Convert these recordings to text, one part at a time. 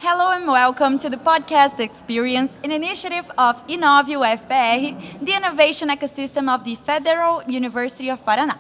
Hello and welcome to the podcast experience, an initiative of UFPR, the innovation ecosystem of the Federal University of Paraná.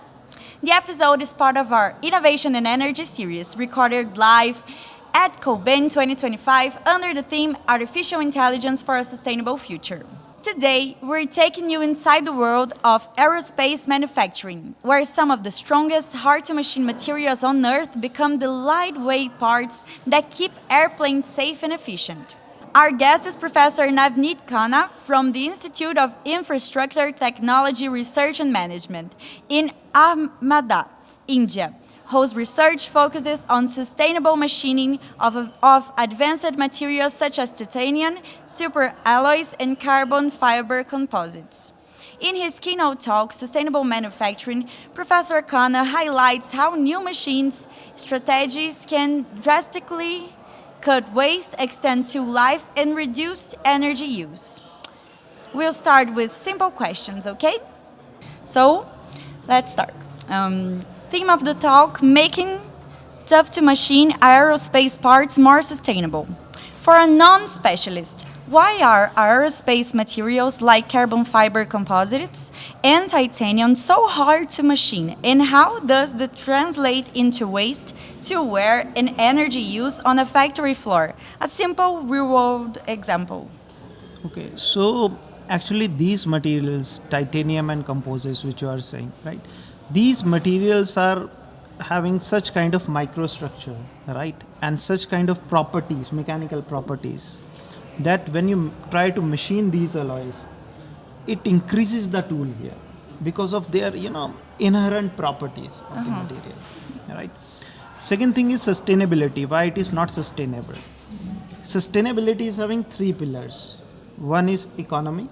The episode is part of our Innovation and Energy series, recorded live at COBEM 2025 under the theme Artificial Intelligence for a Sustainable Future. Today, we're taking you inside the world of aerospace manufacturing, where some of the strongest hard-to-machine materials on Earth become the lightweight parts that keep airplanes safe and efficient. Our guest is Professor Navneet Khanna from the Institute of Infrastructure Technology Research and Management in Ahmedabad, India, whose research focuses on sustainable machining of advanced materials such as titanium, superalloys, and carbon fiber composites. In his keynote talk, Sustainable Manufacturing, Professor Khanna highlights how new machines strategies can drastically cut waste, extend to life, and reduce energy use. We'll start with simple questions, okay? So, let's start. Theme of the talk, making tough-to-machine aerospace parts more sustainable. For a non-specialist, why are aerospace materials like carbon fiber composites and titanium so hard to machine, and how does that translate into waste, to wear, and energy use on a factory floor? A simple real-world example. Okay, so actually these materials, titanium and composites, which you are saying, right? These materials are having such kind of microstructure, right? And such kind of properties, mechanical properties, that when you try to machine these alloys, it increases the tool wear because of their, inherent properties of the material, right? Second thing is sustainability. Why it is not sustainable? Sustainability is having three pillars. One is economy,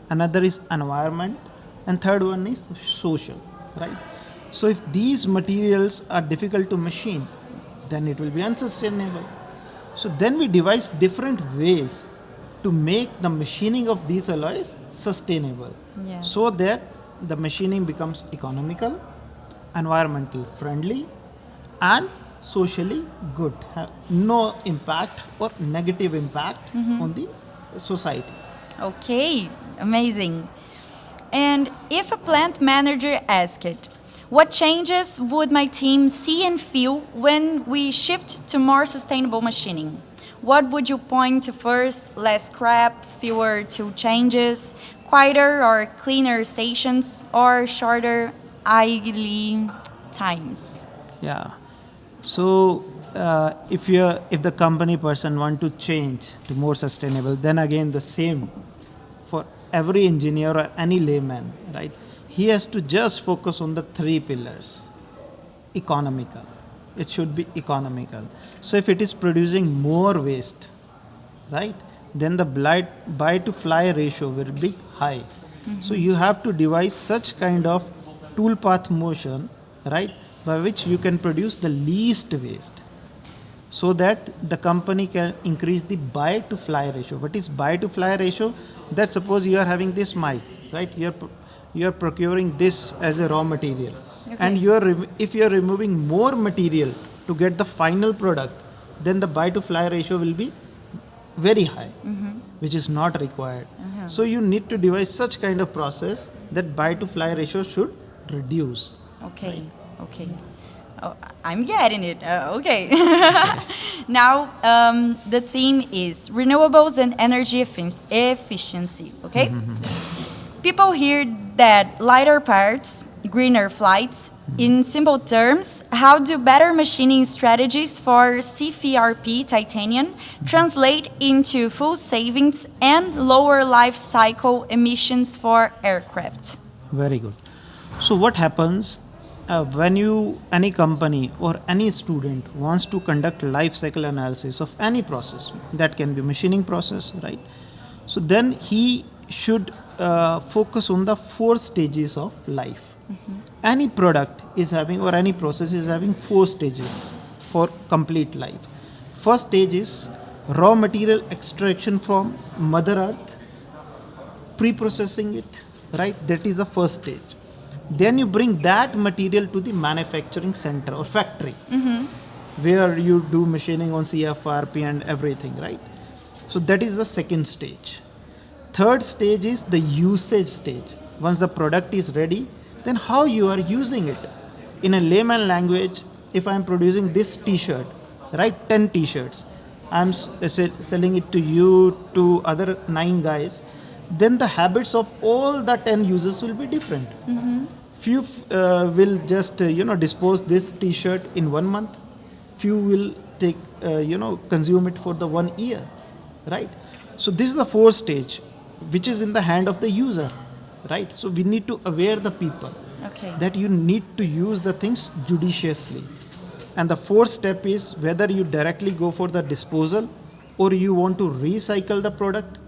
another is environment, and third one is social. Right? So if these materials are difficult to machine, then it will be unsustainable. So then we devise different ways to make the machining of these alloys sustainable. Yes. So that the machining becomes economical, environmental friendly, and socially good. Have no impact or negative impact on the society. Okay, amazing. And if a plant manager asked, what changes would my team see and feel when we shift to more sustainable machining? What would you point to first? Less scrap, fewer tool changes, quieter or cleaner stations, or shorter idling times? Yeah. So if the company person want to change to more sustainable, then again the same for every engineer or any layman, right? He has to just focus on the three pillars. Economical. It should be economical. So if it is producing more waste, right, then the buy to fly ratio will be high. So you have to devise such kind of tool path motion, right, by which you can produce the least waste, so that the company can increase the buy to fly ratio. What is buy to fly ratio? That suppose you are having this mic, right? You are procuring this as a raw material, and if you are removing more material to get the final product, then the buy to fly ratio will be very high, which is not required. So you need to devise such kind of process that buy to fly ratio should reduce. Okay, okay. Oh, I'm getting it. Okay. Now, the theme is renewables and energy efficiency. Okay. People hear that lighter parts, greener flights. In simple terms, how do better machining strategies for CFRP titanium translate into fuel savings and lower life cycle emissions for aircraft? Very good. So what happens when any company or any student wants to conduct life cycle analysis of any process, that can be machining process, right? So then he should focus on the 4 stages of life. Any product is having, or any process is having 4 stages for complete life. First stage is raw material extraction from Mother Earth, pre-processing it, right? That is the first stage. Then you bring that material to the manufacturing center or factory, where you do machining on CFRP and everything, right? So that is the second stage. Third stage is the usage stage. Once the product is ready, then how you are using it. In a layman language, if I'm producing this t-shirt, right, 10 t-shirts, I'm selling it to you, to other 9 guys, then the habits of all the 10 users will be different. Few will just dispose this t-shirt in 1 month. Few will take consume it for the 1 year, right? So this is the fourth stage, which is in the hand of the user, right? So we need to aware the people that you need to use the things judiciously. And the fourth step is whether you directly go for the disposal or you want to recycle the product,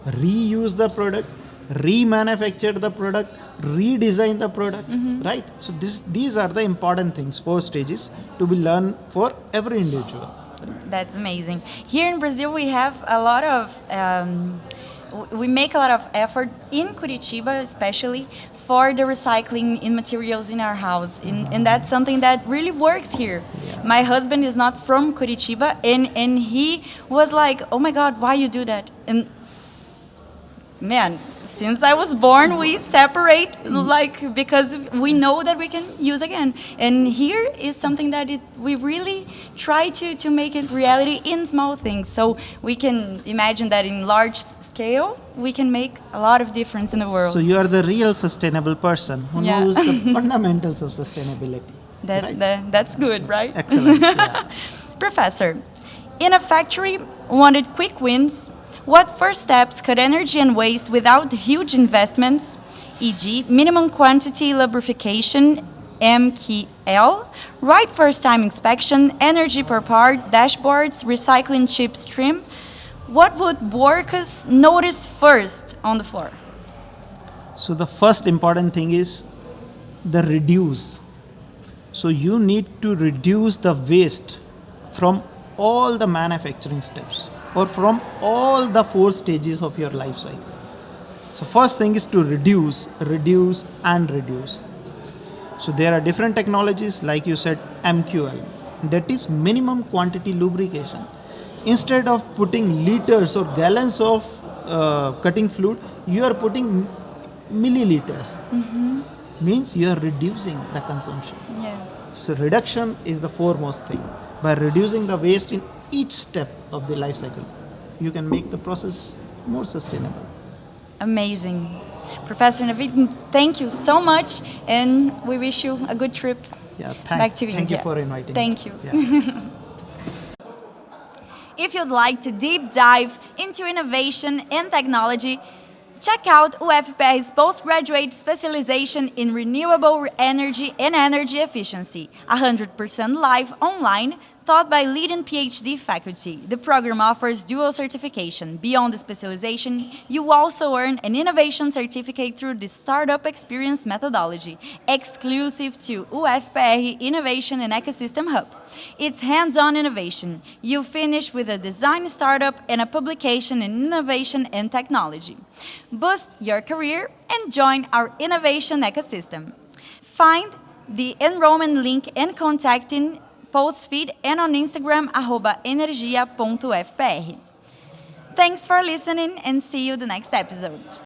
reuse the product, remanufacture the product, redesign the product, right? So these are the important things, 4 stages to be learned for every individual. That's amazing. Here in Brazil, we have a lot of, we make a lot of effort in Curitiba, especially for the recycling in materials in our house. And that's something that really works here. Yeah. My husband is not from Curitiba, and he was like, oh my God, why you do that? And man, since I was born, we separate because we know that we can use again. And here is something that we really try to make it reality in small things. So we can imagine that in large scale, we can make a lot of difference in the world. So you are the real sustainable person who knows the fundamentals of sustainability. That's good, right? Excellent. Yeah. Professor, in a factory wanted quick wins, what first steps cut energy and waste without huge investments, e.g. minimum quantity lubrication, MQL, right first time inspection, energy per part, dashboards, recycling chip stream? What would workers notice first on the floor? So the first important thing is the reduce. So you need to reduce the waste from all the manufacturing steps or from all the 4 stages of your life cycle. So first thing is to reduce, and reduce. So there are different technologies, like you said, MQL. That is minimum quantity lubrication. Instead of putting liters or gallons of cutting fluid, you are putting milliliters. Means you are reducing the consumption. Yes. So reduction is the foremost thing. By reducing the waste in each step of the life cycle, you can make the process more sustainable. Amazing. Professor Navneet, thank you so much, and we wish you a good trip back to India. Thank you for inviting me. Thank you. Yeah. If you'd like to deep dive into innovation and technology, check out UFPR's postgraduate specialization in renewable energy and energy efficiency, 100% live online, taught by leading PhD faculty. The program offers dual certification. Beyond the specialization, you also earn an innovation certificate through the Startup Experience methodology, exclusive to UFPR Innovation and Ecosystem Hub. It's hands-on innovation. You finish with a design startup and a publication in innovation and technology. Boost your career and join our innovation ecosystem. Find the enrollment link and contacting post feed and on Instagram @energia.ufpr. Thanks for listening and see you the next episode.